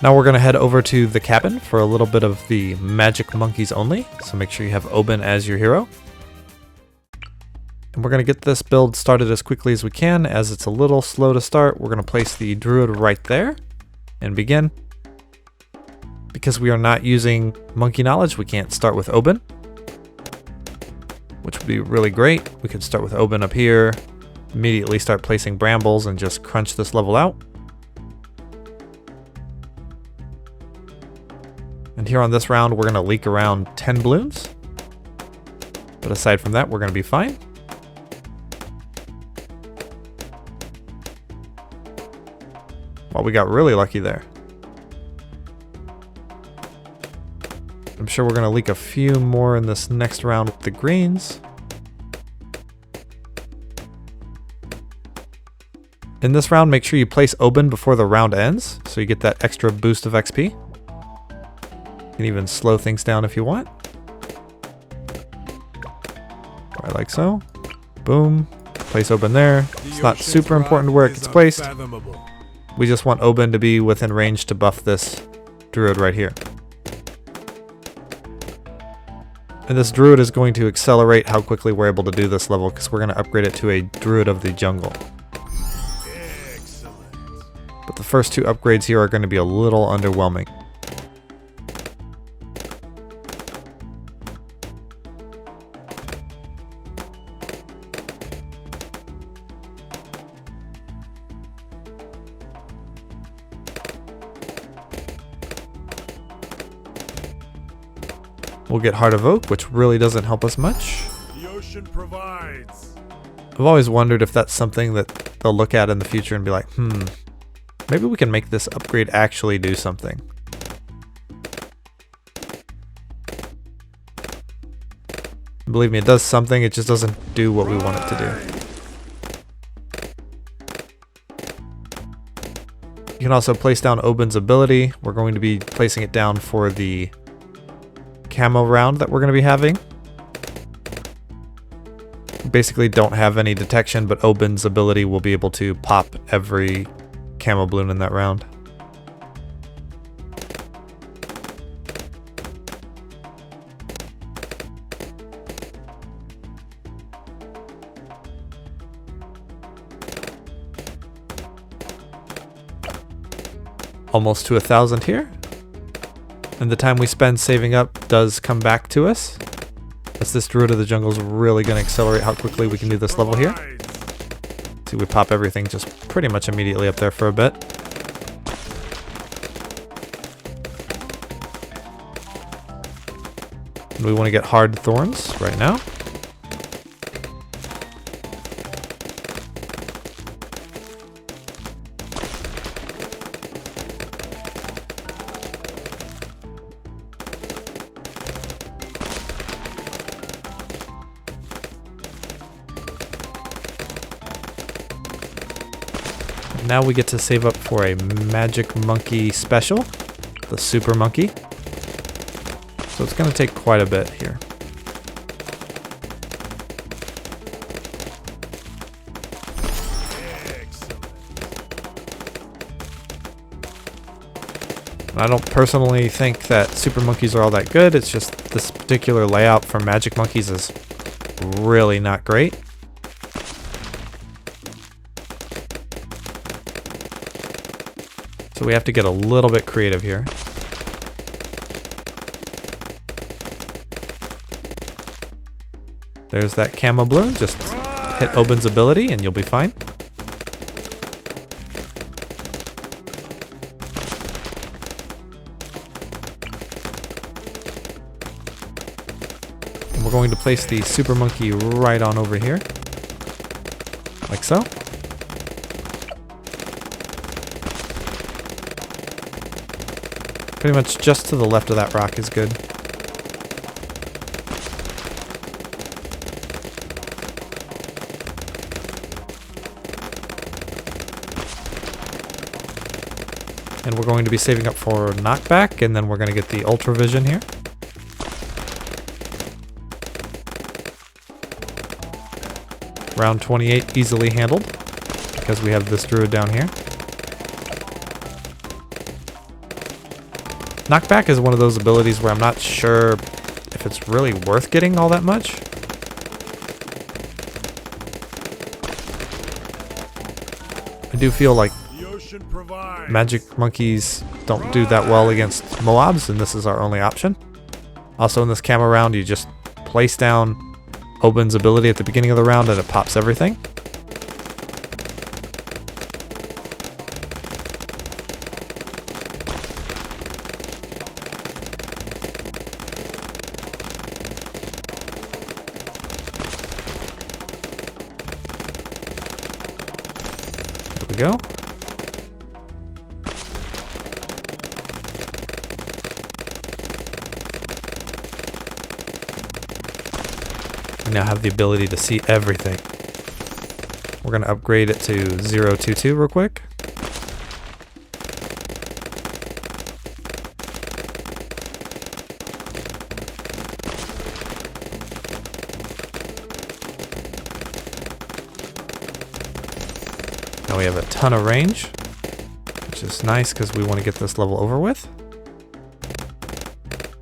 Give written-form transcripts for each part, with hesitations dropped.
Now we're going to head over to the cabin for a little bit of the magic monkeys only. So make sure you have Oben as your hero. And we're going to get this build started as quickly as we can. As it's a little slow to start, we're going to place the druid right there and begin. Because we are not using monkey knowledge, we can't start with Oben, which would be really great. We could start with Oben up here, immediately start placing brambles and just crunch this level out. And here on this round, we're going to leak around 10 balloons. But aside from that, we're going to be fine. Well, we got really lucky there. I'm sure we're going to leak a few more in this next round with the greens. In this round, make sure you place Oben before the round ends, so you get that extra boost of XP. You can even slow things down if you want. Right, like so. Boom. Place Oben there. It's not super important where it gets placed. We just want Oben to be within range to buff this druid right here. And this druid is going to accelerate how quickly we're able to do this level because we're going to upgrade it to a druid of the jungle. Excellent. But the first two upgrades here are going to be a little underwhelming. We'll get Heart of Oak, which really doesn't help us much. The ocean provides. I've always wondered if that's something that they'll look at in the future and be like, maybe we can make this upgrade actually do something. Believe me, it does something, it just doesn't do what we want it to do. You can also place down Oben's ability. We're going to be placing it down for the camo round that we're going to be having. Basically don't have any detection, but Oben's ability will be able to pop every camo balloon in that round. Almost to 1,000 here. And the time we spend saving up does come back to us. As this Druid of the Jungle is really going to accelerate how quickly we can do this level here. See, we pop everything just pretty much immediately up there for a bit. And we want to get hard thorns right now. Now we get to save up for a Magic Monkey special, the Super Monkey. So it's going to take quite a bit here. I don't personally think that Super Monkeys are all that good. It's just this particular layout for Magic Monkeys is really not great. So we have to get a little bit creative here. There's that camo balloon. Just hit Oben's ability and you'll be fine. And we're going to place the Super Monkey right on over here. Like so. Pretty much just to the left of that rock is good. And we're going to be saving up for knockback, and then we're going to get the Ultra Vision here. Round 28 easily handled, because we have this Druid down here. Knockback is one of those abilities where I'm not sure if it's really worth getting all that much. I do feel like The ocean provides. magic monkeys don't do that well against Moabs, and this is our only option. Also in this camo round, you just place down Oben's ability at the beginning of the round and it pops everything. There we go. We now have the ability to see everything. We're going to upgrade it to 022 real quick. Now we have a ton of range, which is nice because we want to get this level over with.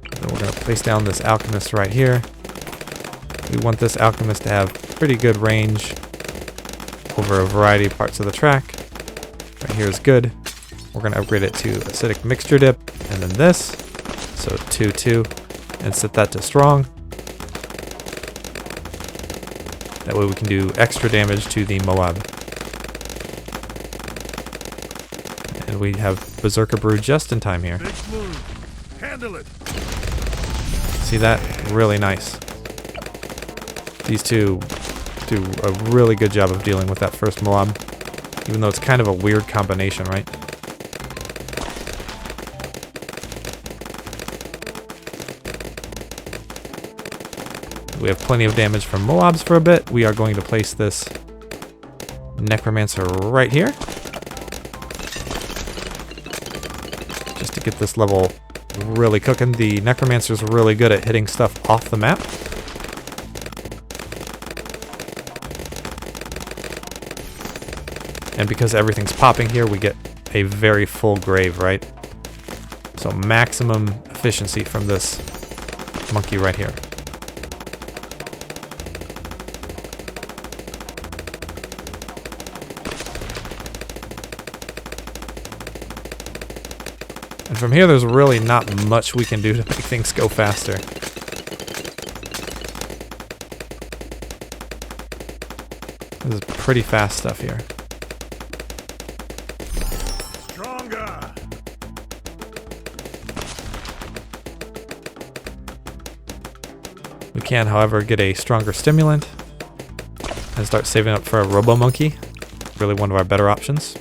Then we're going to place down this alchemist right here. We want this alchemist to have pretty good range over a variety of parts of the track. Right here is good. We're going to upgrade it to acidic mixture dip, and then this, so 2-2, and set that to strong. That way we can do extra damage to the Moab. And we have Berserker Brew just in time here. Big move. Handle it. See that? Really nice. These two do a really good job of dealing with that first Moab, even though it's kind of a weird combination, right? We have plenty of damage from Moabs for a bit. We are going to place this Necromancer right here, just to get this level really cooking. The Necromancer's really good at hitting stuff off the map. And because everything's popping here, we get a very full grave, right? So maximum efficiency from this monkey right here. And from here, there's really not much we can do to make things go faster. This is pretty fast stuff here. Stronger. We can, however, get a stronger stimulant and start saving up for a Robo Monkey. Really one of our better options.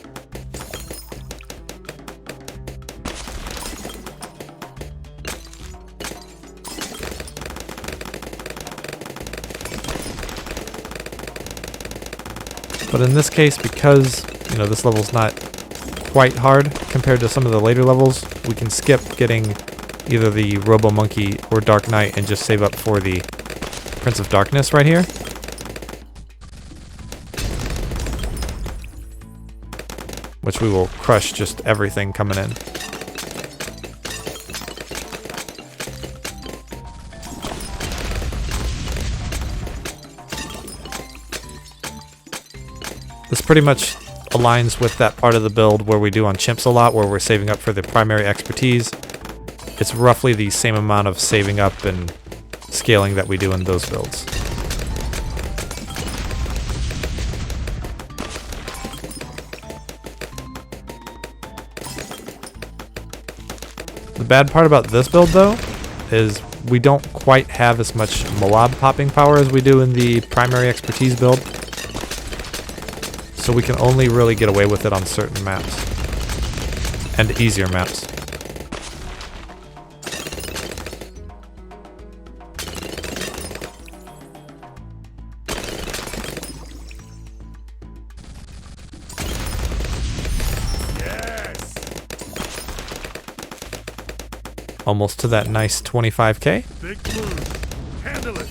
But in this case, because, you know, this level's not quite hard compared to some of the later levels, we can skip getting either the Robo Monkey or Dark Knight and just save up for the Prince of Darkness right here. Which we will crush just everything coming in. This pretty much aligns with that part of the build where we do on chimps a lot, where we're saving up for the primary expertise. It's roughly the same amount of saving up and scaling that we do in those builds. The bad part about this build, though, is we don't quite have as much Moab popping power as we do in the primary expertise build. So we can only really get away with it on certain maps. And easier maps. Yes. Almost to that nice 25k. Big move. Handle it.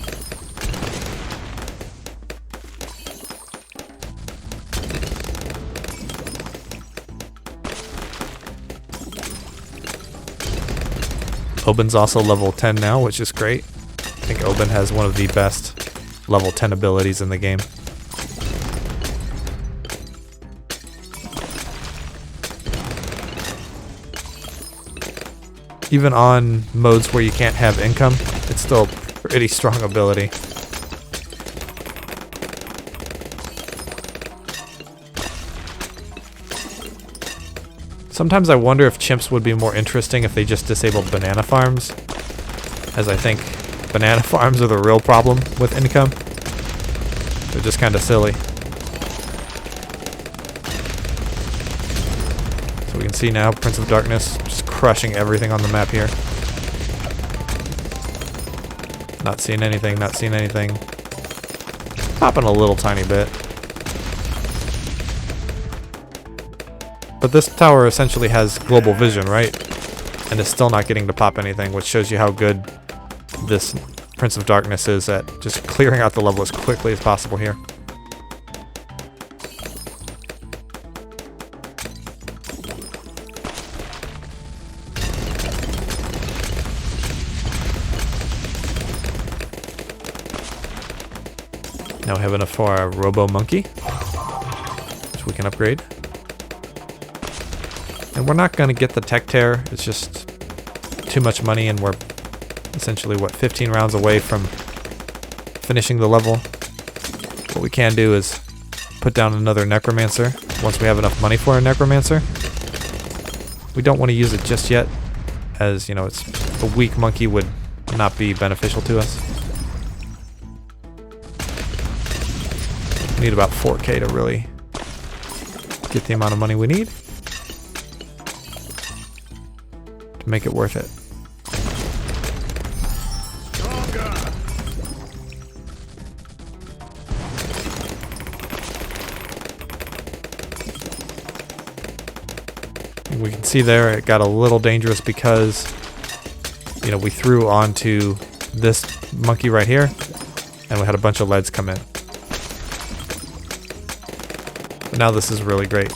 Oben's also level 10 now, which is great. I think Oben has one of the best level 10 abilities in the game. Even on modes where you can't have income, it's still a pretty strong ability. Sometimes I wonder if chimps would be more interesting if they just disabled banana farms, as I think banana farms are the real problem with income. They're just kind of silly. So we can see now Prince of Darkness just crushing everything on the map here. Not seeing anything, not seeing anything. Popping a little tiny bit. But this tower essentially has global vision, right? And is still not getting to pop anything, which shows you how good this Prince of Darkness is at just clearing out the level as quickly as possible here. Now we have enough for our Robo Monkey, which we can upgrade. And we're not going to get the Tech Tear, it's just too much money, and we're essentially, what, 15 rounds away from finishing the level. What we can do is put down another Necromancer once we have enough money for a Necromancer. We don't want to use it just yet, as, you know, it's a weak monkey would not be beneficial to us. We need about 4K to really get the amount of money we need to make it worth it. Stronger. We can see there it got a little dangerous because, you know, we threw onto this monkey right here and we had a bunch of leads come in. But now this is really great.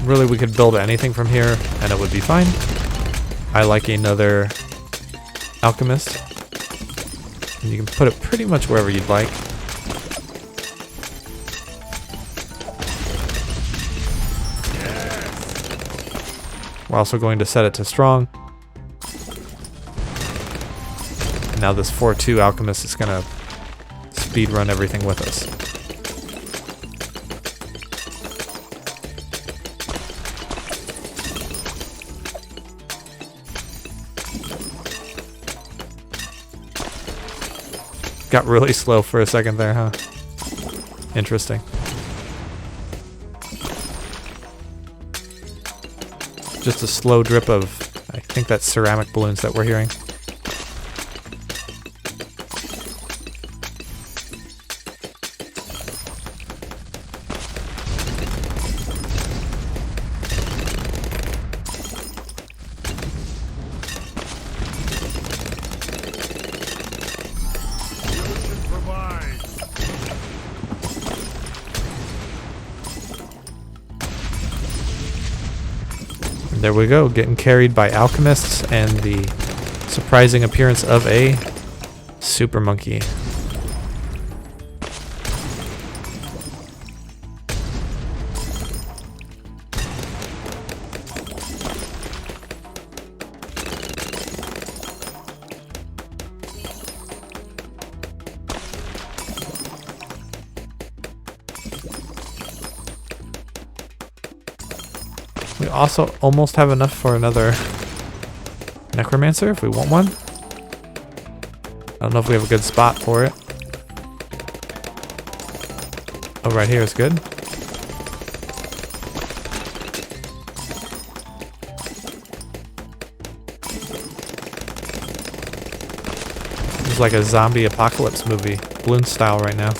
Really, we could build anything from here and it would be fine. I like another alchemist. And you can put it pretty much wherever you'd like. We're also going to set it to strong. And now this 4-2 alchemist is going to speed run everything with us. Got really slow for a second there, huh? Interesting. Just a slow drip of, I think that's ceramic balloons that we're hearing. There we go, getting carried by alchemists and the surprising appearance of a super monkey. We also almost have enough for another Necromancer if we want one. I don't know if we have a good spot for it. Oh, right here is good. This is like a zombie apocalypse movie, balloon style right now.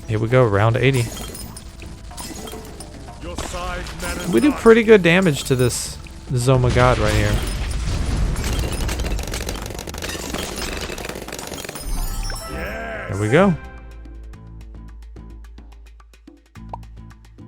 Here we go, round 80. Your side matters We do not. pretty good damage to this Zoma God right here. Yes. There we go.